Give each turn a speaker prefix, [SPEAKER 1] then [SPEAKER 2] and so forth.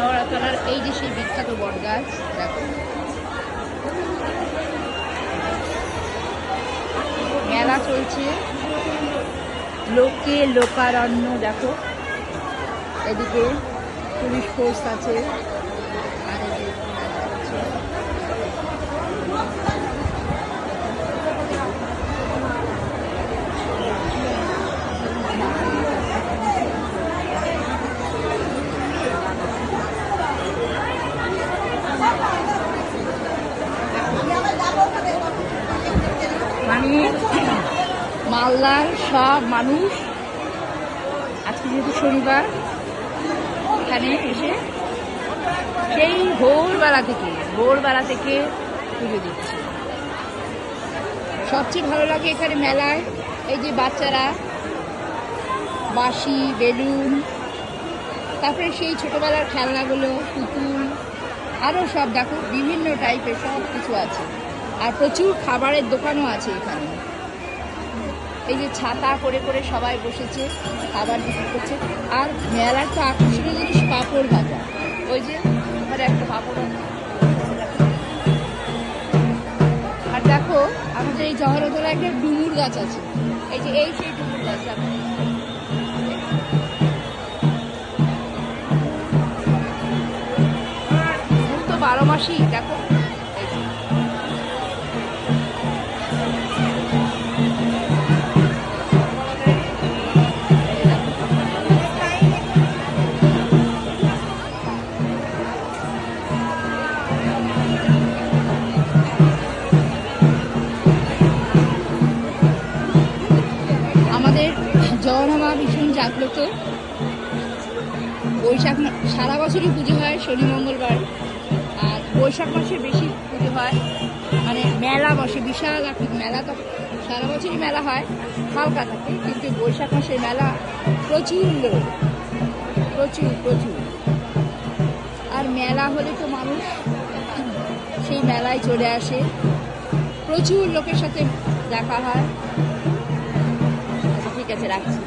[SPEAKER 1] শেওড়াতলার এই যে সেই বিখ্যাত বটগাছ দেখো, মেলা চলছে, লোকে লোকারণ্য দেখো, এদিকে পুলিশ ফোর্স আছে, আর এদিকে মেলা হচ্ছে। মানে মালদার সব মানুষ আজকে যেহেতু শনিবার এখানে এসে সেই ভোরবেলা থেকে পুজো দিচ্ছে। সবচেয়ে ভালো লাগে এখানে মেলায় এই যে বাচ্চারা বাঁশি, বেলুন, তারপরে সেই ছোটবেলার খেলনাগুলো, পুতুল, আরও সব দেখো বিভিন্ন টাইপের সব কিছু আছে। আর প্রচুর খাবারের দোকানও আছে এখানে। এই যে ছাতা করে করে সবাই বসেছে, খাবার বিক্রি করছে। আর মেলার তো আকর্ষণীয় জিনিস পাঁপড় ভাজা, ওই যে ওখানে একটা পাঁপড় আছে। আর দেখো আমাদের এই জহরতলা একটা ডুমুর গাছ আছে, এই যে এই সেই ডুমুর গাছ দেখো। তো 12 মাসই দেখো। আমাদের জগন্নাথ ভীষণ জাগ্রত। বৈশাখ সারা বছরই পুজো হয় শনি মঙ্গলবার, আর বৈশাখ মাসে বেশি পুজো হয়, মানে মেলা বসে, বিশাল আকৃতি মেলা। তো সারা বছরই মেলা হয়, হালকা থাকে, কিন্তু বৈশাখ মাসের মেলা প্রচুর লোক, প্রচুর প্রচুর। আর মেলা হলে তো মানুষ সেই মেলায় চলে আসে, প্রচুর লোকের সাথে দেখা হয়। ঠিক আছে, রাখছি।